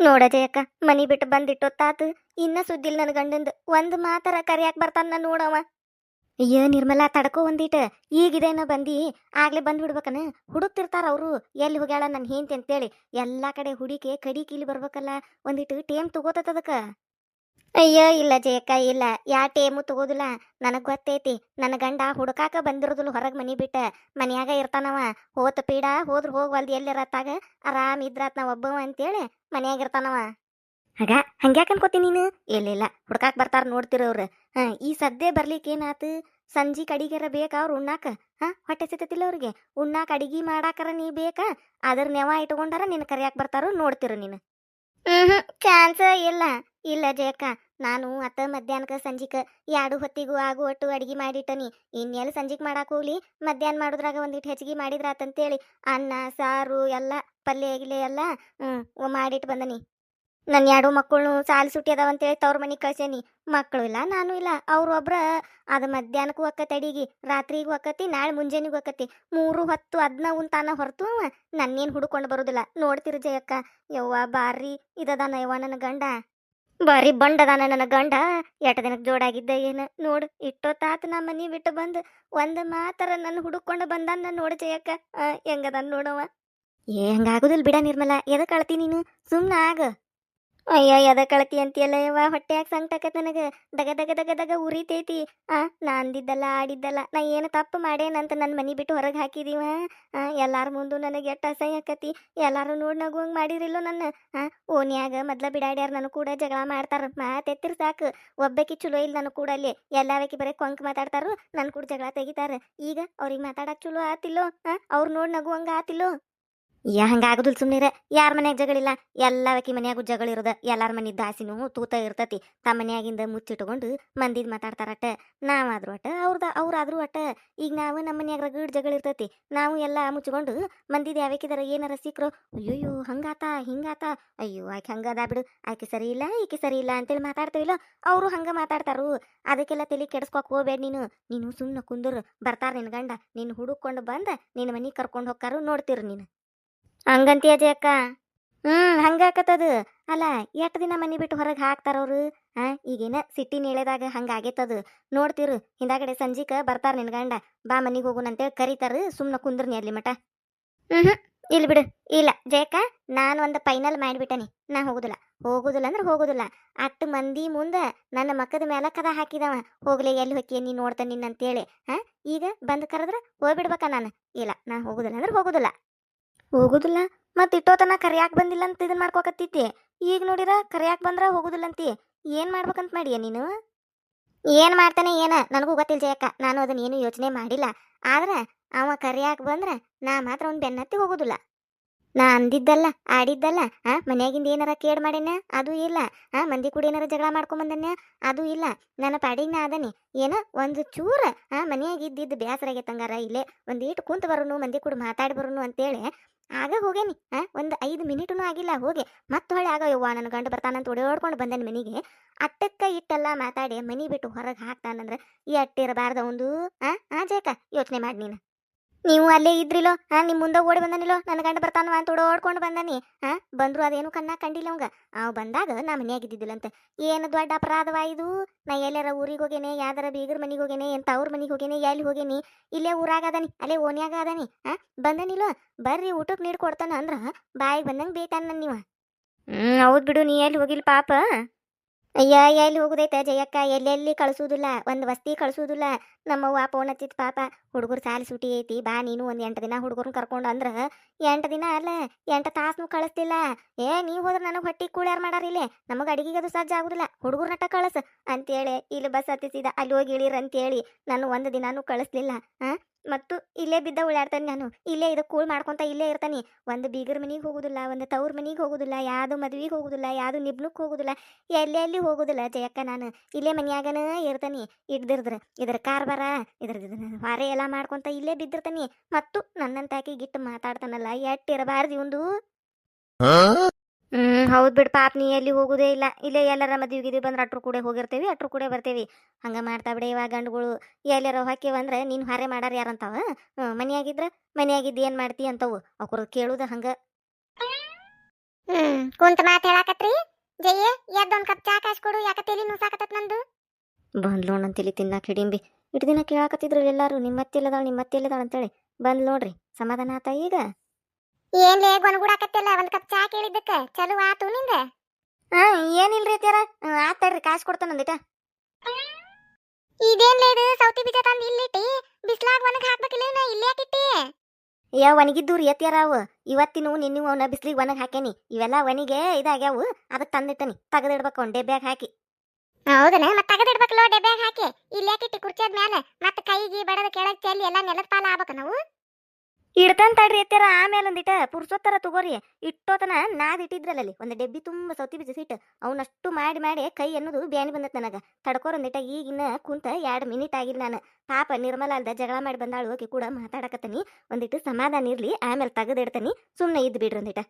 ನೋಡ ಜಯಕ್ಕ, ಮನಿ ಬಿಟ್ಟು ಬಂದಿಟ್ಟೊತ್ತಾತು ಇನ್ನ ಸುದ್ದಿಲ್ ನನ್ ಗಂಡಂದು ಒಂದ್ ಮಾತರ ಕರಿಯಾಕ್ ಬರ್ತಾನ ನೋಡವ. ಅಯ್ಯ ನಿರ್ಮಲಾ, ತಡ್ಕೋ ಒಂದೀಟ. ಈಗಿದೇನ ಬಂದಿ, ಆಗ್ಲೇ ಬಂದ್ ಬಿಡ್ಬೇಕನ. ಹುಡುಕ್ತಿರ್ತಾರ ಅವ್ರು, ಎಲ್ಲಿ ಹೋಗ್ಯಾಳ ನನ್ ಹೇಂತಿ ಅಂತೇಳಿ. ಎಲ್ಲಾ ಕಡೆ ಹುಡಿಕೆ ಕಡಿ ಕೀಲಿ ಬರ್ಬೇಕಲ್ಲ, ಒಂದಿಟ್ಟು ಟೇಮ್ ತಗೋತದಕ್ಕ. ಅಯ್ಯ ಇಲ್ಲ ಜಯಕ್ಕ, ಇಲ್ಲ, ಯಾ ಟೇಮು ತಗೋದಿಲ್ಲ. ನನಗ್ ಗೊತ್ತೈತಿ, ನನ್ನ ಗಂಡ ಹುಡುಕಾಕ ಬಂದಿರೋದಿಲ್ಲ ಹೊರಗ್ ಮನಿ ಬಿಟ್ಟ. ಮನ್ಯಾಗ ಇರ್ತಾನವ. ಹೋತ ಪೀಡ ಹೋದ್ರ ಹೋಗ್ವಲ್ದು, ಎಲ್ಲಿರತ್ತಾಗ ಆರಾಮ್ ಇದ್ರಾತ್ ನಾವ್ ಒಬ್ಬವ ಅಂತೇಳಿ ಮನ್ಯಾಗ ಇರ್ತಾನವ. ಆಗ ಹಂಗ್ಯಾಕ ಅನ್ಕೋತೀನಿ ನೀನು? ಇಲ್ಲ, ಹುಡ್ಕಾಕ್ ಬರ್ತಾರ ನೋಡ್ತಿರೋರು. ಈ ಸದ್ದೆ ಬರ್ಲಿಕ್ಕೆ ಏನಾತು? ಸಂಜಿ ಕಡಿಗೆರ ಬೇಕಾ ಅವ್ರು ಉಣ್ಣಾಕ? ಹೊಟ್ಟೆ ಸಿತತಿಲ್ಲ ಅವ್ರಿಗೆ ಉಣ್ಣಾಕ, ಅಡಿಗೆ ಮಾಡಾಕರ ನೀ ಬೇಕಾ? ಅದ್ರ ನೆವ ಇಟ್ಕೊಂಡಾರ ನಿನ್ ಕರಿಯಾಕ್ ಬರ್ತಾರೋ ನೋಡ್ತಿರು ನೀನು. ಚಾನ್ಸ ಇಲ್ಲ. ಇಲ್ಲ ಜಯಕ್ಕ, ನಾನು ಅತ್ತ ಮಧ್ಯಾಹ್ನಕ ಸಂಜಿಕ ಎರಡು ಹೊತ್ತಿಗೂ ಆಗುವಟ್ಟು ಅಡಿಗೆ ಮಾಡಿಟ್ಟನಿ. ಇನ್ನೆಲ್ಲಿ ಸಂಜಿಕ್ ಮಾಡಾಕ್ ಹೋಗ್ಲಿ, ಮಧ್ಯಾಹ್ನ ಮಾಡುದ್ರಾಗ ಒಂದಿಟ್ಟು ಹೆಚ್ಚಿಗೆ ಮಾಡಿದ್ರಾತಂತೇಳಿ ಅನ್ನ ಸಾರು ಎಲ್ಲ ಪಲ್ಯ ಗಿಲ್ಯ ಎಲ್ಲ ಮಾಡಿಟ್ಟು ಬಂದನಿ. ನನ್ನ ಎರಡು ಮಕ್ಕಳು ಸಾಲಿ ಸುಟ್ಟಿ ಅದಾವಂತೇಳಿ ತವ್ರ ಮನೆಗೆ ಕಳ್ಸೇನಿ. ಮಕ್ಕಳು ಇಲ್ಲ, ನಾನು ಇಲ್ಲ. ಅವ್ರೊಬ್ರ ಅದು ಮಧ್ಯಾಹ್ನಕ್ಕೂ ಒಕ್ಕತಿ ಅಡಿಗೆ, ರಾತ್ರಿಗೂ ಒಕ್ಕತಿ, ನಾಳೆ ಮುಂಜಾನೆಗೂ ಒಕ್ಕತಿ. 3 ಹೊತ್ತು ಅದನ್ನ ಉಂತಾನ ಹೊರತು ನನ್ನೇನು ಹುಡುಕೊಂಡು ಬರೋದಿಲ್ಲ. ನೋಡ್ತಿರು ಜಯಕ್ಕ, ಯವ್ವ ಬಾರಿ ಇದದಾನ ಯವ್ವ ನನ್ನ ಗಂಡ. ಬಾರಿ ಬಂಡದಾನ ನನ್ನ ಗಂಡ. ಎಟ ದಿನಕ್ಕೆ ಜೋಡಾಗಿದ್ದ ಏನು ನೋಡು, ಇಟ್ಟೊತ್ತಾತು ನಾ ಮನಿ ಬಿಟ್ಟು ಬಂದು ಒಂದು ಮಾತರ ನನ್ನ ಹುಡುಕೊಂಡು ಬಂದಾನ ನೋಡು ಜಯಕ್ಕ. ಹೆಂಗದಾನ ನೋಡವ. ಹಂಗಾಗುದಿಲ್ಲ ಬಿಡ ನಿರ್ಮಲ, ಎದಕ್ ಅಳ್ತಿ ನೀನು? ಸುಮ್ನ ಆಗ. ಅಯ್ಯ ಎದ ಕಳತಿ ಅಂತೀಯಲ್ಲ ಯವ್ವ, ಹೊಟ್ಟೆಯಾಗ ಸಂಕಟಕತ್ ನನಗೆ. ದಗ ದಗ ದಗ ದಗ ಉರಿತೈತಿ. ನಾ ಅಂದಿದ್ದಲ್ಲ ಆಡಿದ್ದಲ್ಲ, ನಾ ಏನು ತಪ್ಪು ಮಾಡೇನಂತ ನನ್ನ ಮನಿ ಬಿಟ್ಟು ಹೊರಗೆ ಹಾಕಿದೀವ. ಎಲ್ಲಾರ ಮುಂದೆ ನನಗೆ ಎಟ್ಟು ಅಸಹ್ಯ ಆಕತಿ. ಎಲ್ಲಾರು ನೋಡಿ ನಗುವಂಗೆ ಮಾಡಿರಿಲ್ಲೋ ನನ್ನ. ಓನ್ಯಾಗ ಮೊದ್ಲ ಬಿಡಾಡ್ಯಾರ, ನಾನು ಕೂಡ ಜಗಳ ಮಾಡ್ತಾರ. ಮಾತೆತ್ತಿರ್ ಸಾಕು, ಒಬ್ಬಾಕಿ ಚಲೋ ಇಲ್ಲ ನಾನು ಕೂಡ. ಅಲ್ಲಿ ಎಲ್ಲಾವಕಿ ಬರೀ ಕೊಂಕ್ ಮಾತಾಡ್ತಾರು, ನನ್ನ ಕೂಡ ಜಗಳ ತೆಗಿತಾರ. ಈಗ ಅವ್ರಿಗೆ ಮಾತಾಡಕ್ ಚಲೋ ಆತಿಲ್ಲೋ? ಅವ್ರು ನೋಡಿ ನಗುವಂಗ ಆತಿಲ್ಲೋ? ಹಂಗಾಗುದಿಲ್ಲ, ಸುಮ್ಮನಿರ. ಯಾರ ಮನ್ಯಾಗ ಜಗಳಿಲ್ಲ? ಎಲ್ಲವಕಿ ಮನ್ಯಾಗೂ ಜಗಳಿರೋದ. ಎಲ್ಲಾರ ಮನಿ ದಾಸಿನೂ ತೂತ ಇರ್ತತಿ. ತಮ್ಮ ಮನ್ಯಾಗಿಂದ ಮುಚ್ಚಿಟ್ಕೊಂಡು ಮಂದಿದ್ ಮಾತಾಡ್ತಾರಟ. ನಾವಾದ್ರೂ ಅಟ, ಅವ್ರಾದ್ರೂ ಅಟ. ಈಗ ನಾವು ನಮ್ಮ ಮನ್ಯಾಗ ರಗಡ್ ಜಗಳ ಇರ್ತತಿ, ನಾವು ಎಲ್ಲ ಮುಚ್ಕೊಂಡು ಮಂದಿದ್ ಯಾವಕಿದಾರ ಏನಾರ ಸಿಕ್ರೋ, ಅಯ್ಯೋಯ್ಯೋ ಹಂಗಾತ ಹಿಂಗಾತ, ಅಯ್ಯೋ ಆಕೆ ಹಂಗದ ಬಿಡು, ಆಕೆ ಸರಿ ಇಲ್ಲ ಈಕೆ ಸರಿ ಇಲ್ಲ ಅಂತೇಳಿ ಮಾತಾಡ್ತೀವಿಲ್ಲ, ಅವರು ಹಂಗ ಮಾತಾಡ್ತಾರು. ಅದಕ್ಕೆಲ್ಲ ತಲೆ ಕೆಡಿಸ್ಕೊಕ್ ಹೋಗ್ಬೇಡ ನೀನು ಸುಮ್ಮನೆ ಕುಂದ್ರು. ಬರ್ತಾರ ನಿನ್ ಗಂಡ, ನಿನ್ನ ಹುಡುಕೊಂಡು ಬಂದ ನಿನ್ನ ಮನಿಗೆ ಕರ್ಕೊಂಡು ಹೋಗ್ತಾರು, ನೋಡ್ತಿರು ನೀನು. ಹಂಗಂತೀಯ ಜಯಕ್ಕ? ಹಂಗಾಕತ್ತದು. ಅಲ್ಲ, ಎಷ್ಟು ದಿನ ಮನಿ ಬಿಟ್ಟು ಹೊರಗೆ ಹಾಕ್ತಾರವ್ರು? ಈಗೇನ ಸಿಟ್ಟಿ ನೇಳೆದಾಗ ಹಂಗಾಗೇತದು. ನೋಡ್ತಿರು, ಹಿಂದಾಗಡೆ ಸಂಜಿಕ ಬರ್ತಾರ ನಿನ್ ಗಂಡ. ಬಾ ಮನಿಗೆ ಹೋಗುನಂತೇಳಿ ಕರೀತಾರ. ಸುಮ್ನ ಕುಂದ್ರನಿ ಅಲ್ಲಿ ಮಟ. ಇಲ್ಲಿ ಬಿಡು. ಇಲ್ಲ ಜಯಕ್ಕ, ನಾನು ಒಂದು ಫೈನಲ್ ಮಾಡಿಬಿಟ್ಟನಿ. ನಾ ಹೋಗುದಿಲ್ಲ ಅಂದ್ರೆ ಹೋಗುದಿಲ್ಲ. ಅಷ್ಟು ಮಂದಿ ಮುಂದೆ ನನ್ನ ಮಕ್ಕದ ಮೇಲೆ ಕದ ಹಾಕಿದವ. ಹೋಗ್ಲಿ, ಎಲ್ಲಿ ಹೊಕ್ಕಿ ನೀ ನೋಡ್ತಾನೆ ನಿನ್ನಂತೇಳಿ. ಈಗ ಬಂದು ಕರೆದ್ರೆ ಹೋಗ್ಬಿಡ್ಬೇಕ ನಾನು? ಇಲ್ಲ, ನಾ ಹೋಗುದಿಲ್ಲ ಅಂದ್ರೆ ಹೋಗುದಿಲ್ಲ. ಮತ್ತೆ ಇಟ್ಟೋತನ ಕರಿಯಾಕ್ ಬಂದಿಲ್ಲ ಅಂತ ಇದನ್ ಮಾಡ್ಕೋಕತ್ತಿದ್ದೆ. ಈಗ ನೋಡಿರ ಕರಿಯಾಕ್ ಬಂದ್ರ ಹೋಗುದಿಲ್ಲ ಅಂತಿ. ಏನ್ ಮಾಡ್ಬೇಕಂತ ಮಾಡಿಯ ನೀನು? ಏನ್ ಮಾಡ್ತಾನೆ ಏನ ನನಗೂ ಗೊತ್ತಿಲ್ಲ ಜಯಕ್ಕ. ನಾನು ಅದನ್ನ ಏನು ಯೋಚನೆ ಮಾಡಿಲ್ಲ. ಆದ್ರೆ ಅವ ಕರಿಯಾಕ್ ಬಂದ್ರ ನಾ ಮಾತ್ರ ಅವ್ನ ಬೆನ್ನತ್ತಿ ಹೋಗುದಿಲ್ಲ. ನಾ ಅಂದಿದ್ದಲ್ಲ ಆಡಿದ್ದಲ್ಲ. ಮನ್ಯಾಗಿಂದ ಏನಾರ ಕೇಡ್ ಮಾಡೇನ? ಅದು ಇಲ್ಲ. ಮಂದಿ ಕೂಡ ಏನಾರ ಜಗಳ ಮಾಡ್ಕೊಂಬಂದನ್ಯ? ಅದು ಇಲ್ಲ. ನನ್ನ ಪಾಡಿಗೆ ನಾ ಅದನಿ. ಏನ ಒಂದು ಚೂರ ಮನ್ಯಾಗ ಇದ್ದಿದ್ದು ಬ್ಯಾಸರ ಆಗೈತಂಗಾರ ಇಲ್ಲೇ ಒಂದೀಟು ಕುಂತ ಬರೋನು, ಮಂದಿ ಕೂಡ ಮಾತಾಡಿ ಬರೋನು ಅಂತೇಳಿ ಆಗ ಹೋಗೇನಿ. ಒಂದು 5 ಮಿನಿಟೂ ಆಗಿಲ್ಲ ಹೋಗಿ. ಮತ್ತೆ ಹೊಳೆ ಆಗ ಯವ್ವ ನನ್ನ ಗಂಡ ಬರ್ತಾನಂತ ಓಡಾಡ್ಕೊಂಡು ಬಂದನಿ ಮನಿಗೆ. ಅಟ್ಟಕ್ಕ ಇಟ್ಟೆಲ್ಲ ಮಾತಾಡಿ ಮನಿ ಬಿಟ್ಟು ಹೊರಗೆ ಹಾಕ್ತಾನಂದ್ರೆ ಈ ಅಟ್ಟಿರಬಾರ್ದ ಒಂದು. ಜಯಕ ಯೋಚನೆ ಮಾಡಿ ನೀನು. ನೀವು ಅಲ್ಲೇ ಇದ್ರಿಲೋ? ನಿಮ್ ಮುಂದೆ ಓಡಿ ಬಂದನಿಲೋ, ನನ್ನ ಗಂಡ ಬರ್ತಾನವ ಅಂತ ಓಡಾಡ್ಕೊಂಡು ಬಂದನಿ. ಬಂದ್ರು ಅದೇನು ಕಣ್ಣ ಕಂಡಿಲ್ಲ ಅವಂಗ. ಅವ್ ಬಂದಾಗ ನಾ ಮನ್ಯಾಗಿದ್ದಿದ್ದಿಲ್ಲಂತೆ. ಏನು ದೊಡ್ಡ ಅಪರಾಧವಾ ಇದು? ನಾ ಎಲ್ಲಾರ ಊರಿಗೆ ಹೋಗೇನೆ, ಯಾವ್ದಾರ ಬೀಗರ ಮನಿಗೆ ಹೋಗೇನೆ, ಎಂತ ಅವ್ರ ಮನಿಗೆ ಹೋಗೇನೆ, ಎಲ್ಲಿ ಹೋಗೇನಿ? ಇಲ್ಲೇ ಊರಾಗ ಅದನಿ, ಅಲ್ಲೇ ಓನ್ಯಾಗ ಅದನಿ. ಬಂದನಿಲೋ? ಬರ್ರಿ ಊಟಕ್ಕೆ ನೀರು ಕೊಡ್ತಾನ ಅಂದ್ರ ಬಾಯಿಗೆ ಬಂದಂಗೆ ಬೇತಾನ ನೀವ. ಹೌದ್ ಬಿಡು, ನೀ ಎಲ್ಲಿ ಹೋಗಿಲ್ಲ ಪಾಪ. ಅಯ್ಯ ಎಲ್ಲಿ ಹೋಗುದೈತೆ ಜಯಕ್ಕ? ಎಲ್ಲೆಲ್ಲಿ ಕಳ್ಸೋದಿಲ್ಲ, ಒಂದು ವಸ್ತಿ ಕಳ್ಸೋದಿಲ್ಲ. ನಮ್ಮವ್ವ ಫೋನ್ ಹಚ್ಚಿತ್ ಪಾಪ, ಹುಡುಗರು ಸಾಲಿ ಸೂಟಿ ಐತಿ, ಬಾ ನೀನು ಒಂದು 8 ದಿನ ಹುಡುಗರನ್ನ ಕರ್ಕೊಂಡು. ಅಂದ್ರೆ 8 ದಿನ ಅಲ್ಲ, 8 ತಾಸು ಕಳಿಸ್ತಿಲ್ಲ. ನೀವು ಹೋದ್ರೆ ನನಗೆ ಹೊಟ್ಟಿ ಕೂಳ್ಯಾರ ಮಾಡಾರ ಇಲ್ಲೇ. ನಮಗೆ ಅಡಿಗೆಗೆ ಅದು ಸಜ್ಜ ಆಗುದಿಲ್ಲ, ಹುಡುಗರು ನಟ ಕಳಿಸ್ ಅಂತೇಳಿ ಇಲ್ಲಿ ಬಸ್ ಹತ್ತಿಸಿದ. ಅಲ್ಲಿ ಹೋಗಿ ಇಳಿರ ಅಂತೇಳಿ ನಾನು 1 ದಿನಾನು ಕಳಿಸ್ಲಿಲ್ಲ. ಮತ್ತು ಇಲ್ಲೇ ಬಿದ್ದ ಉಳ್ಳಾಡ್ತಾನೆ ನಾನು. ಇಲ್ಲೇ ಇದು ಕೂಳ್ ಮಾಡ್ಕೊಂತ ಇಲ್ಲೇ ಇರ್ತಾನೆ. ಒಂದು ಬೀಗರ ಮನಿಗೆ ಹೋಗುದಿಲ್ಲ, ಒಂದು ತವ್ರ ಮನಿಗೆ ಹೋಗುದಿಲ್ಲ, ಯಾವುದು ಮದ್ವಿಗೆ ಹೋಗುದಿಲ್ಲ, ಯಾವುದು ನಿಬ್ನಕ್ಕೆ ಹೋಗುದಿಲ್ಲ, ಎಲ್ಲೆಲ್ಲಿ ಹೋಗುದಿಲ್ಲ ಜಯಕ್ಕ. ನಾನು ಇಲ್ಲೇ ಮನ್ಯಾಗನ ಇರ್ತಾನೆ. ಇದ್ರ ಕಾರ್ಬಾರ ಇದ್ರ ವಾರೆ ಎಲ್ಲ ಮಾಡ್ಕೊಂತ ಇಲ್ಲೇ ಬಿದ್ದಿರ್ತಾನೆ. ಮತ್ತು ನನ್ನಂತಾಕಿ ಗಿಟ್ಟು ಮಾತಾಡ್ತಾನಲ್ಲ, ಎಟ್ಟಿರಬಾರ್ದು ಇವಂದು. ಹೌದ್ ಬಿಡ್ ಪಾಪ, ನೀ ಎಲ್ಲಿ ಹೋಗುದೇ ಇಲ್ಲ. ಇಲ್ಲೇ ಎಲ್ಲಾರ ಮದ್ವಿಗಿದ್ವಿ ಬಂದ್ರೆ ಅಟ್ರು ಕೂಡ ಹೋಗಿರ್ತೇವಿ, ಅಟ್ರು ಕೂಡ ಬರ್ತೇವಿ. ಹಂಗ ಮಾಡ್ತಾ ಬಿಡ ಇವಾಗ ಗಂಡುಗಳು. ಎಲ್ಲಾರ ಹಾಕಿವಂದ್ರೆ ನೀನು ಹಾರೆ ಮಾಡಾರ ಯಾರಂತಾವ? ಮನ್ಯಾಗಿದ್ರ ಮನ್ಯಾಗಿದ್ದು ಏನ್ ಮಾಡ್ತಿ ಅಂತವು ಅವ್ರ ಕೇಳುದ ಹಂಗ. ಕುಂತ ಮಾತು ಹೇಳಾಕತ್ರಿ ಜಯ್ಯ ಎದ್ದೊಂದ್ ಕಪ್ ಚಾ ಕಾಸ್ ಕೊಡು ಯಾಕ ತಲಿ ನುಸಾಕತ್ತತ್ ನಂದು ಬಂದ್ಲೋಣ ಅಂತೇಳಿ ತಿನ್ನಾಕ ಹಿಡಿಂಬಿ ಇಟ್ಟು ದಿನ ಕೇಳಾಕತ್ತಿದ್ರು ಎಲ್ಲಾರು ನಿಮ್ಮತ್ತಿಲ್ಲದಾಳ ಅಂತೇಳಿ ಬಂದ್ ನೋಡ್ರಿ ಸಮಾಧಾನ ಆತ ಈಗ ಏನ್ಲೇ ಗೊನಗುಡಾಕತ್ತಿಲ್ಲ ಒಂದ್ ಕಪ್ ಚಾ ಕೇಳಿದ್ದಕ್ಕ ಚಲೋ ಆತು ನಿಂದ ಏನಿಲ್ರಿ ತ್ಯಾರ ಆತಡ್ರಿ ಕಾಸ್ ಕೊಡ್ತಾನಂದಿಟ ಇದೇನ್ಲೇ ಇದು ಸೌತಿ ಬೀಜ ತಂದು ಇಲ್ಲಿಟ್ಟಿ ಬಿಸ್ಲಾಗ ಒಣಗ ಹಾಕ್ಬೇಕಿಲ್ಲ ಇಲ್ಲೇ ಯಾಕಿಟ್ಟಿ ಒಣಗಿದ್ದು ರೀ ಎತ್ಯಾರ ಅವು ಇವತ್ತಿನ ನಿನ್ನೆ ಅವನ ಬಿಸ್ಲಿಗೆ ಒಣಗ ಹಾಕೇನಿ ಇವೆಲ್ಲ ಒಣಗೆ ಇದಾಗ್ಯಾವು ಅದಕ್ಕೆ ತಂದಿಟ್ಟನಿ ತೆಗೆದಿಡ್ಬೇಕು ಅವ್ನು ಡೆಬ್ಯಾಗ ಹಾಕಿ ಹೌದನ ಮತ್ತೆ ತೆಗೆದಿಡ್ಬೇಕಲ್ಲ ಡೆಬ್ಯಾಗ ಹಾಕಿ ಇಲ್ಲಿ ಯಾಕಿಟ್ಟಿ ಕುರ್ಚಿ ಆದ್ಮೇಲೆ ಮತ್ತೆ ಕೈಗೆ ಬಡದ ಕೆಳಗೆ ಚೆಲ್ಲಿ ಎಲ್ಲ ನೆಲದ ಪಾಲ ಆಗ್ಬೇಕ ನಾವು ಇಡ್ತಾನ ತಡ್ರಿ ಎತ್ತಾರ ಆಮೇಲೆ ಒಂದಿಟ ಪುರ್ಸೋತ್ತರ ತಗೋರಿ ಇಟ್ಟೋತನ ನಾದಿಟ್ಟಿದ್ರಲ್ಲಲ್ಲಿ ಒಂದು ಡೆಬ್ಬಿ ತುಂಬ ಸೌತಿ ಬೀಜ ಸಿಟ್ಟು ಅವನಷ್ಟು ಮಾಡಿ ಕೈ ಅನ್ನೋದು ಬ್ಯಾನಿ ಬಂದತ್ ನನಗೆ ತಡ್ಕೋರೊಂದಿಟ ಈಗಿನ ಕುಂತ 2 ಮಿನಿಟ್ ಆಗಿಲ್ಲ ನಾನು ಪಾಪ ನಿರ್ಮಲ ಅಲ್ದ ಜಗಳ ಮಾಡಿ ಬಂದಾಳು ಆಕಿ ಕೂಡ ಮಾತಾಡಕತ್ತನಿ ಒಂದಿಟ್ಟು ಸಮಾಧಾನ ಇರ್ಲಿ ಆಮೇಲೆ ತೆಗೆದಿಡ್ತನಿ ಸುಮ್ಮನೆ ಇದ್ದು ಬಿಡ್ರಿ ಒಂದಿಟ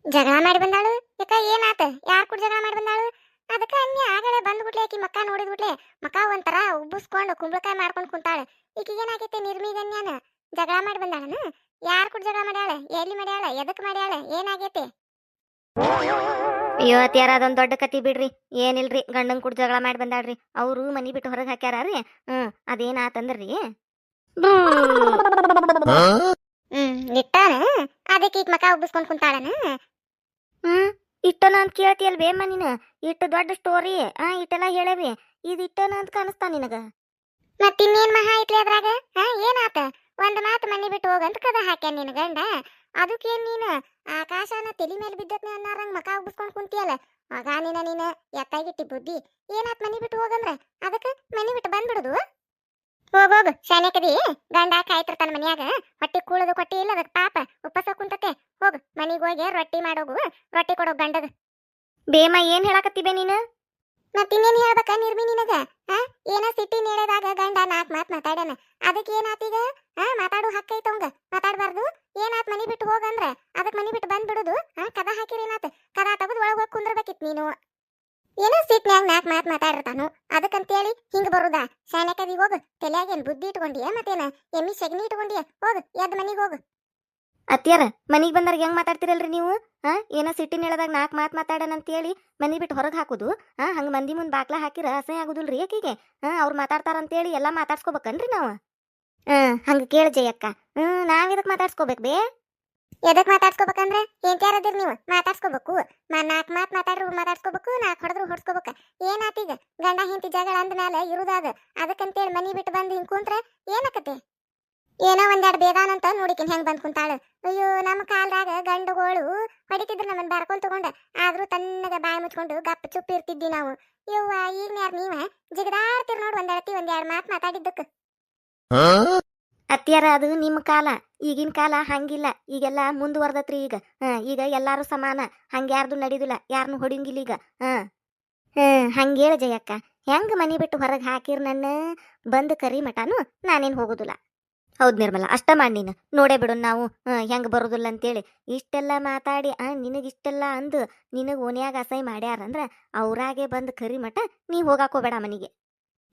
ಜಗಳ ಮಾಡಿ ಬಂದಾಳು ಯಾಕ ಏನಾತ ಯಾರು ಕೂಡ ಜಗಳ ಮಾಡಿ ಬಂದಾಳು ಅದಕ್ಕೆ ಅನ್ಯ ಆಗಲೇ ಬಂದ್ಬಿಟ್ಲೆ ಆಕಿ ಮಕ್ಕ ನೋಡಿದ್ಬಿಟ್ಲೆ ಮಕ್ಕ ಒಂಥರ ಉಬ್ಬಿಸ್ಕೊಂಡು ಕುಂಬಳಕಾಯಿ ಮಾಡ್ಕೊಂಡು ಕುಂತಾಳೆ ಈಕಿಗೆ ಏನಾಗೈತೆ ನಿರ್ಮೀಗನ್ಯಾನ ಜಗಳ ಮಾಡಿ ಬಂದಾಳನ ಯಾರು ಕೂಡ ಜಗಳ ಮಾಡ್ಯಾಳ ಎಲ್ಲಿ ಮಾಡ್ಯಾಳ ಎದಕ್ ಮಾಡ್ಯಾಳ ಏನಾಗೈತಿ ಅಯ್ಯೋ ಅತ್ಯಾರ ಅದೊಂದ್ ದೊಡ್ಡ ಕತಿ ಬಿಡ್ರಿ ಏನಿಲ್ರಿ ಗಂಡನ್ ಕೂಡ ಜಗಳ ಮಾಡಿ ಬಂದಾಳ್ರಿ ಅವ್ರು ಮನಿ ಬಿಟ್ಟು ಹೊರಗೆ ಹಾಕ್ಯಾರ್ರಿ ಅದೇನಾತಂದ್ರಿ ಇಟ್ಟಾನ ಅದಕ್ಕೆ ಈಗ ಮಕ ಉಬ್ಬಿಸ್ಕೊಂಡ್ ಕುಂತಾಳನ ಇಟ್ಟನ ಅಂತ ಕೇಳ್ತಿಯಲ್ ಬೇಮ್ಮ ನೀನು ಇಟ್ಟು ದೊಡ್ಡ ಸ್ಟೋರಿ ಇಟ್ಟೆಲ್ಲ ಹೇಳೇವಿ ಇದು ಇಟ್ಟನ ಅಂತ ಕಾಣಿಸ್ತಾ ನಿನಗ ಮತ್ತಿನ್ನೇನ್ ಮಹಾ ಐತ್ಲಿ ಅದ್ರಾಗ ಏನಾತ ಒಂದ್ ಮಾತು ಮನಿ ಬಿಟ್ಟು ಹೋಗಂತ ಕದ ಹಾಕ್ಯಾನ ನಿನ್ ಗಂಡ ಅದಕ್ಕೇನ್ ನೀನು ಆಕಾಶನ ತಲಿ ಮೇಲೆ ಬಿದ್ದತ್ನ ಅನ್ನಾರಂಗ್ ಮಕ ಉಬ್ಬಿಸ್ಕೊಂಡ್ ಕುಂತಿಯಲ್ಲ ಆಗ ನೀನ ಎತ್ತಾಗಿಟ್ಟಿ ಬುದ್ಧಿ ಏನಾತ್ ಮನಿ ಬಿಟ್ಟು ಹೋಗಂದ್ರ ಅದಕ್ಕೆ ಮನಿ ಬಿಟ್ಟು ಬಂದ್ಬಿಡುದು ಹೋಗೋಗು ಶಾನ್ಯಾಕದಿ ಗಂಡ ಕಾಯ್ತಿರ್ತಾನ ಮನ್ಯಾಗ ಹೊಟ್ಟಿ ಕೂಳದು ಕೊಟ್ಟಿ ಇಲ್ಲ ಅದಕ್ಕೆ ಪಾಪ ಉಪವಾಸ ಕುಂತತೆ ಹೋಗು ಮನಿಗ್ ಹೋಗಿ ರೊಟ್ಟಿ ಮಾಡೋಗು ರೊಟ್ಟಿ ಕೊಡೋ ಗಂಡಗ ಬೇಮ ಏನ್ ಹೇಳಾಕತ್ತಿಬೆ ನೀನು ಮತ್ತಿನ್ನೇನ್ ಹೇಳ್ಬೇಕ ನಿರ್ಮಿ ನಿನಗ ಏನ ಸಿಟ್ಟಿ ನೇಳದಾಗ ಗಂಡ 4 ಮಾತ್ ಮಾತಾಡ್ಯಾನ ಅದಕ್ಕೆ ಏನಾತೀಗ ಮಾತಾಡು ಹಕ್ಕ ಐತವಂಗ ಮಾತಾಡ್ಬಾರ್ದು ಏನಾತ್ ಮನಿ ಬಿಟ್ಟು ಹೋಗಂದ್ರ ಅದಕ್ಕೆ ಮನಿ ಬಿಟ್ಟು ಬಂದ್ಬಿಡುದು ಕದ ಹಾಕಿರೇನಾತ ಕದ ತಗದ್ ಒಳಗ್ ಹೋಗಿ ಕುಂದ್ರಬೇಕಿತ್ ನೀನು ಏನೋ ಸಿಟ್ನ್ಯಾಗ 4 ಮಾತ್ ಮಾತಾಡಿರ್ತಾನು ಅದಕ್ಕಂತೇಳಿ ಹಿಂಗ ಬರುದಾ ಶಾನ್ಯಾಕದಿ ಹೋಗು ತಲೆಯಾಗೇನ್ ಬುದ್ಧಿ ಇಟ್ಕೊಂಡಿಯ ಮತ್ತೇನ ಎಮ್ಮಿ ಸೆಗಣಿ ಇಟ್ಕೊಂಡಿಯ ಹೋಗು ಎದ್ ಮನಿಗ್ ಹೋಗು ಅತ್ಯಾರ ಮನಿಗ್ ಬಂದಾಗ ಹೆಂಗ್ ಮಾತಾಡ್ತಿರಲ್ರಿ ನೀವು ಏನೋ ಸಿಟ್ಟಿನ ಹೇಳದಾಗ 4 ಮಾತ್ ಮಾತಾಡನಂತೇಳಿ ಮನಿ ಬಿಟ್ಟು ಹೊರಗೆ ಹಾಕುದು ಹಂಗ ಮಂದಿ ಮುಂದ್ ಬಾಕ್ಲ ಹಾಕಿರ ಅಸಹ್ಯ ಆಗುದಿಲ್ರಿ ಆಕಿಗೆ ಅವ್ರು ಮಾತಾಡ್ತಾರಂತೇಳಿ ಎಲ್ಲಾ ಮಾತಾಡ್ಸ್ಕೋಬೇಕನ್ರಿ ನಾವು ಹಂಗ ಕೇಳ ಜಯಕ್ಕ ನಾವ್ ಎದಕ್ ಮಾತಾಡ್ಸ್ಕೋಬೇಕ್ ಬೇ ಎದಕ್ ಮಾತಾಡ್ಸ್ಕೋಬೇಕಂದ್ರ ಏನ್ತ್ಯಾರದಿರ್ ನೀವು ಮಾತಾಡ್ಸ್ಕೋಬೇಕು 4 ಮಾತ್ ಮಾತಾಡ್ಸ್ಕೋಬೇಕು 4 ಹೊಡೆದ್ರು ಹೊಡ್ಸ್ಕೋಬೇಕ ಏನಾತೀಗ ಗಂಡ ಹೆಂಡತಿ ಜಗಳ ಅಂದ್ಮೇಲೆ ಇರುದಾದ ಅದಕ್ಕಂತೇಳಿ ಮನಿ ಬಿಟ್ಟು ಬಂದು ಹಿಂಗ್ ಕುಂತ್ರ ಏನಕತೆ ಏನೋ ಒಂದೆರಡು ಬೇದಾನಂತ ನೋಡಿಕಿನ್ ಹೆಂಗ್ ಬಂದ್ ಕುಂತಾಳ ಅಯ್ಯೋ ನಮ್ಮ ಕಾಲದಾಗ ಗಂಡುಗಳು ಹೊಡಿತಿದ್ರು ನಮ್ಮನ್ನ ಬಾರ್ಕೊಂಡ್ ತಗೊಂಡ ಆದ್ರೂ ತನ್ನಗ ಬಾಯಿ ಮುಚ್ಕೊಂಡು ಗಪ್ಪ ಚುಪ್ಪಿ ಇರ್ತಿದ್ವಿ ನಾವು ಯವ್ವ ಈಗ ಯಾರು ನೀವ ಜಿಗದಾಡ್ತಿರ್ ನೋಡ್ ಒಂದೆರಡು ಮಾತ್ ಮಾತಾಡಿದ್ದಕ್ಕ ಅತ್ಯಾರ ಅದು ನಿಮ್ಮ ಕಾಲ ಈಗಿನ ಕಾಲ ಹಂಗಿಲ್ಲ ಈಗೆಲ್ಲ ಮುಂದುವರ್ದತ್ರಿ ಈಗ ಎಲ್ಲಾರು ಸಮಾನ ಹಂಗ್ಯಾರ್ದು ನಡಿದಿಲ್ಲ ಯಾರನ್ನು ಹೊಡಿಂಗಿಲ್ಲ ಈಗ ಹಂಗೇಳ ಜಯಕ್ಕ ಹೆಂಗ್ ಮನಿ ಬಿಟ್ಟು ಹೊರಗೆ ಹಾಕಿರ್ ನನ್ನ ಬಂದ್ ಕರಿ ಮಟಾನು ನಾನೇನ್ ಹೋಗುದಿಲ್ಲ ಹೌದ್ ನಿರ್ಮಲ ಅಷ್ಟ ಮಾಡಿ ನೀನು ನೋಡೇ ಬಿಡು ನಾವು ಹೆಂಗ್ ಬರೋದಿಲ್ಲ ಅಂತೇಳಿ ಇಷ್ಟೆಲ್ಲ ಮಾತಾಡಿ ನಿನಗಿಷ್ಟೆಲ್ಲ ಅಂದು ನಿನಗ್ ಓನ್ಯಾಗ ಅಸಹ್ಯ ಮಾಡ್ಯಾರಂದ್ರ ಅವ್ರಾಗೆ ಬಂದ್ ಕರಿ ಮಠ ನೀ ಹೋಗಾಕೋಬೇಡ ಮನಿಗೆ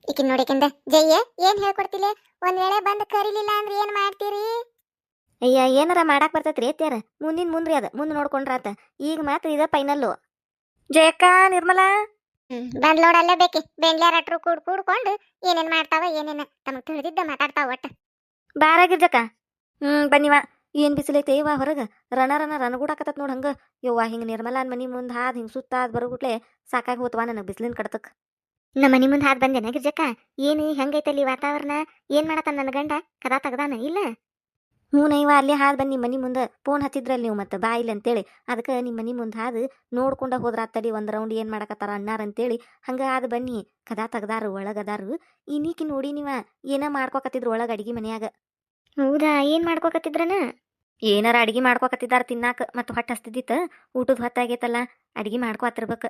ಈಕಿನ್ ನೋಡಿಕಿಂದ ಜಯ್ಯ ಏನ್ ಹೇಳ್ಕೊಡ್ತಿಲ್ಲ ಒಂದ್ ವೇಳೆ ಬಂದ್ ಕರಿಲಿಲ್ಲ ಅಂದ್ರೆ ಏನ್ ಮಾಡ್ತೀರಿ ಅಯ್ಯ ಏನಾರ ಮಾಡಾಕ್ ಬರ್ತೈತ್ರಿ ಅತ್ಯಾರ ಮುಂದ್ರಿ ಅದ ಮುಂದ್ ನೋಡ್ಕೊಂಡ್ರಾತ ಈಗ ಮಾತ್ರ ಇದ ಫೈನಲ್ಲು ಜಯಕ್ಕ ನಿರ್ಮಲಾ ಬಂದ್ ನೋಡಲ್ಲೇ ಬೇಕಿ ಬೆಂಗ್ಳೂರಟ್ರು ಕೂಡ್ಕೊಂಡು ಏನೇನ್ ಮಾಡ್ತಾವ ಏನೇನ ತಮಗ್ ತಿಳಿದಿದ್ದ ಮಾತಾಡ್ತಾವ ಒಟ್ಟ ಬಾರಾಗಿರ್ಜಕ್ಕ ಬನ್ನಿವ ಏನ್ ಬಿಸಿಲೈತೆ ಇವ ಹೊರಗ ರಣಗೂಡಾಕತ್ತ ನೋಡ್ ಹಂಗ ಯವ್ವ ಹಿಂಗ ನಿರ್ಮಲಾನ್ ಮನಿ ಮುಂದ್ ಹಾದ್ ಹಿಂಗ್ ಸುತ್ತಾದ್ ಬರೋಗುಟ್ಲೆ ಸಾಕಾಗಿ ಹೋತ್ವಾ ನನಗ್ ಬಿಸಿಲಿನ ಕಡತಕ್ ನಮ್ಮ ಮನಿ ಮುಂದ್ ಹಾದ್ ಬಂದೇನ ಗಿರ್ಜಕ್ಕ ಏನು ಹೆಂಗೈತಲ್ಲಿ ವಾತಾವರಣ ಏನ್ ಮಾಡತ್ತ ನನ್ನ ಗಂಡ ಕದಾ ತಗದಾನ ಇಲ್ಲ ಹ್ಞೂನಯ್ಯವ ಅಲ್ಲಿ ಹಾದ್ ಬನ್ನಿ ಮನಿ ಮುಂದೆ ಫೋನ್ ಹಚ್ಚಿದ್ರಲ್ಲಿ ನೀವು ಮತ್ತೆ ಬಾ ಇಲ್ಲ ಅಂತೇಳಿ ಅದಕ್ಕೆ ನಿಮ್ಮ ಮನಿ ಮುಂದೆ ಹಾದು ನೋಡ್ಕೊಂಡ ಹೋದ್ರಾತಲ್ಲಿ ಒಂದು ರೌಂಡ್ ಏನು ಮಾಡಕತ್ತಾರ ಅಣ್ಣಾರಂತೇಳಿ ಹಂಗೆ ಹಾದು ಬನ್ನಿ ಕದಾ ತೆಗ್ದಾರು ಒಳಗದಾರು ಇನ್ನೀಕಿ ನೋಡಿ ನೀವ ಏನ ಮಾಡ್ಕೊಕತ್ತಿದ್ರು ಒಳಗೆ ಅಡಿಗೆ ಮನ್ಯಾಗ ಹೌದಾ ಏನು ಮಾಡ್ಕೊಕತ್ತಿದ್ರನ ಏನಾರ ಅಡಿಗೆ ಮಾಡ್ಕೊಕತ್ತಿದಾರ ತಿನ್ನಾಕ ಮತ್ತು ಹೊಟ್ಟೆ ಹಸ್ತಿದ್ದಿತ್ತ ಊಟದ ಹೊತ್ತಾಗೈತಲ್ಲ ಅಡಿಗೆ ಮಾಡ್ಕೊತಿರ್ಬೇಕು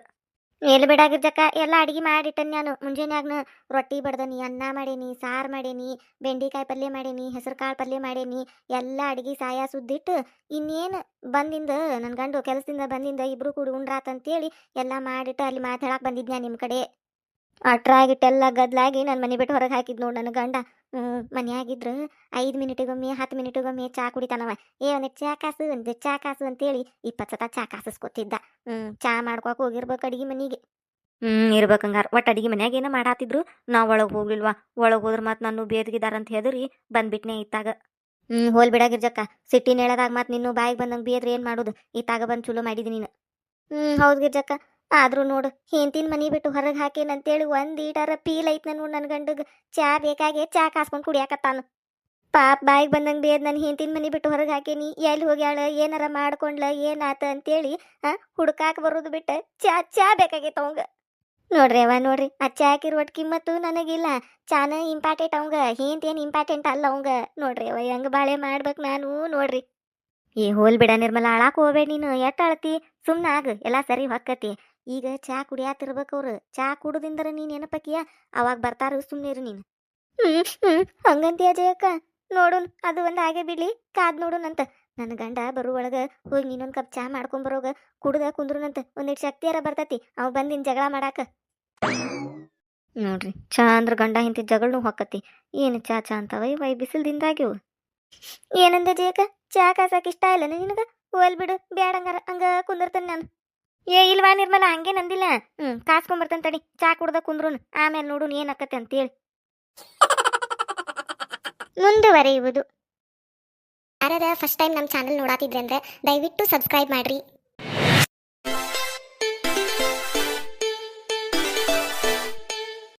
ಎಲ್ಲಿ ಬಿಡಾಗಿರ್ಜಕ್ಕ ಎಲ್ಲ ಅಡಿಗೆ ಮಾಡಿಟ್ಟನ್ ನಾನು ಮುಂಜಾನ್ಯಾಗ್ನ ರೊಟ್ಟಿ ಬಡ್ದನಿ ಅನ್ನ ಮಾಡೇನಿ ಸಾರು ಮಾಡೇನಿ ಬೆಂಡಿಕಾಯಿ ಪಲ್ಯ ಮಾಡೇನಿ ಹೆಸರು ಕಾಳು ಪಲ್ಯ ಮಾಡೇನಿ ಎಲ್ಲ ಅಡಿಗೆ ಸಾಯ ಸುದ್ದಿಟ್ಟು ಇನ್ನೇನು ಬಂದಿಂದ ನನ್ನ ಗಂಡು ಕೆಲಸದಿಂದ ಬಂದಿಂದ ಇಬ್ರು ಕೂಡಿ ಉಂಡ್ರಾತಂತೇಳಿ ಎಲ್ಲ ಮಾಡಿಟ್ಟು ಅಲ್ಲಿ ಮಾತಾಡಕ್ಕೆ ಬಂದಿದ್ನ್ಯಾ ನಿಮ್ಮ ಕಡೆ ಅಟ್ರಾಗಿಟ್ಟೆಲ್ಲ ಗದ್ಲಾಗಿ ನನ್ನ ಮನೆ ಬಿಟ್ಟು ಹೊರಗೆ ಹಾಕಿದ್ ನೋಡು ನನ್ನ ಗಂಡ. ಮನ್ಯಾಗಿದ್ರು 5 ಮಿನಿಟಿಗೊಮ್ಮೆ 10 ಮಿನಿಟಿಗೊಮ್ಮೆ ಚಾ ಕುಡಿತಾನವ. ಒಂದು ಚಾ ಕಾಸು ಒಂದು ಚಾ ಕಾಸು ಅಂತೇಳಿ 20 ಸತ ಚಾ ಕಾಸಿಸ್ಕೊತಿದ್ದ. ಚಾ ಮಾಡ್ಕೊಕ್ ಹೋಗಿರ್ಬೇಕು ಅಡಿಗೆ ಮನೆಗೆ. ಇರ್ಬೇಕಂಗಾರ ಒಟ್ಟು ಅಡಿಗೆ ಮನ್ಯಾಗ ಏನೋ ಮಾಡಾತಿದ್ರು. ನಾವು ಒಳಗೆ ಹೋಗ್ಲಿಲ್ವಾ. ಒಳಗೆ ಹೋದ್ರೆ ಮತ್ತೆ ನಾನು ಬೇದ್ಗಿದಾರಂತ ಹೆದರಿ ಬಂದ್ಬಿಟ್ನೆ ಇತ್ತಾಗ. ಹೋಲ್ ಬಿಡಾಗಿರ್ಜಕ್ಕ. ಸಿಟ್ಟಿನ ಹೇಳದಾಗ ಮತ್ತೆ ನಿನ್ನೂ ಬಾಯಿಗೆ ಬಂದಂಗೆ ಬೇದ್ರೆ ಏನು ಮಾಡೋದು. ಇತ್ತಾಗ ಬಂದು ಚಲೋ ಮಾಡಿದಿ ನೀನು. ಹೌದು ಗಿರ್ಜಕ್ಕ. ಆದ್ರೂ ನೋಡು ಹೆಂತಿನ ಮನಿ ಬಿಟ್ಟು ಹೊರಗೆ ಹಾಕೇನಂತೇಳಿ ಒಂದೀಟಾರ ಪೀಲ್ ಐತ್ ನೋಡು ನನ್ನ ಗಂಡಗೆ. ಚಾ ಬೇಕಾಗೆ ಚಾ ಕಾಸ್ಕೊಂಡು ಕುಡಿಯಾಕತ್ತಾನು. ಪಾಪ ಬಾಯಿಗೆ ಬಂದಂಗೆ ಬೇದ್ ನನ್ನ ಹೆಂತಿನ ಮನಿ ಬಿಟ್ಟು ಹೊರಗೆ ಹಾಕೇನಿ. ಎಲ್ಲಿ ಹೋಗ್ಯಾಳ ಏನಾರ ಮಾಡ್ಕೊಂಡ್ಲ ಏನಾತ ಅಂತೇಳಿ ಹುಡ್ಕಾಕ ಬರೋದು ಬಿಟ್ಟು ಚಾ ಚಾ ಬೇಕಾಗೈತೆ ಅವಂಗ. ನೋಡ್ರಿ ಅವ್ವ ನೋಡ್ರಿ, ಆ ಚಾಕಿರೋ ಒಟ್ಟು ಕಿಮ್ಮತ್ತು ನನಗಿಲ್ಲ. ಚಾನ ಇಂಪಾರ್ಟೆಂಟ್ ಅವಂಗ, ಏನ್ ಇಂಪಾರ್ಟೆಂಟ್ ಅಲ್ಲ ಅವಂಗ. ನೋಡ್ರಿ ಅವ್ವ ಹೆಂಗ ಬಾಳೆ ಮಾಡ್ಬೇಕು ನಾನು ನೋಡ್ರಿ. ಹೋಲ್ ಬಿಡ ನಿರ್ಮಲ, ಅಳಾಕ್ ಹೋಗ್ಬೇಡ ನೀನು. ಎಟ್ ಅಳತಿ, ಸುಮ್ಮನೆ ಆಗ ಎಲ್ಲ ಸರಿ ಹೊಕ್ಕತಿ. ಈಗ ಚಾ ಕುಡಿಯಾತಿರ್ಬೇಕು ಅವ್ರು. ಚಾ ಕುಡುದಿಂದ್ರ ನೀನ್ ಏನಪ್ಪಕಿಯ ಅವಾಗ ಬರ್ತಾರ, ಸುಮ್ಮನೆ ಇರು ನೀನು. ಹಂಗಂತೀಯ ಜಯಕ್ಕ. ನೋಡುನ್ ಅದು ಒಂದು ಹಾಗೆ ಬಿಡ್ಲಿ, ಕಾದ್ ನೋಡುನಂತ. ನನ್ನ ಗಂಡ ಬರುವೊಳಗ ಹೋಗಿ ನೀನೊಂದು ಕಪ್ ಚಾ ಮಾಡ್ಕೊಂಬರೋಗ ಕುಡ್ದ ಕುಂದ್ರುನಂತ. ಒಂದಿಟ್ಟು ಶಕ್ತಿಯಾರ ಬರ್ತತಿ ಅವ್ ಬಂದಿನ್ ಜಗಳ ಮಾಡಾಕ. ನೋಡ್ರಿ, ಚಾ ಅಂದ್ರ ಗಂಡ ಹಿಂತಿ ಜಗಳನು ಹೊಕ್ಕತಿ. ಏನು ಚಾ ಚಾ ಅಂತವ ಇವ ಬಿಸಿಲ್ದಿಂದಾಗ್ಯವು. ಏನಂದೆ ಜೇಕ, ಚಾ ಕಾಸಕ್ ಇಷ್ಟ ಇಲ್ಲ ನಿನಗ? ಹೋಲ್ ಬಿಡು, ಬ್ಯಾಡಂಗಾರ ಹಂಗ ಕುಂದಿರ್ತೇನೆ ನಾನು. ಇಲ್ವಾ ನಿರ್ಮಲ, ಹಂಗೆ ನಂದಿಲ್ಲ. ಕಾಸ್ಕೊಂಬರ್ತೇನೆ ತಡಿ, ಚಾ ಕುಡ್ದ ಕುಂದ್ರುನ್ ಆಮೇಲೆ ನೋಡು ಏನಕ್ಕತ್ತೆ ಅಂತೇಳಿ. ಮುಂದುವರೆಯುವುದು. ಯಾರಾದ ಫಸ್ಟ್ ಟೈಮ್ ನಮ್ಮ ಚಾನಲ್ ನೋಡಾತಿದ್ರೆ ಅಂದ್ರೆ ದಯವಿಟ್ಟು ಸಬ್ಸ್ಕ್ರೈಬ್ ಮಾಡ್ರಿ.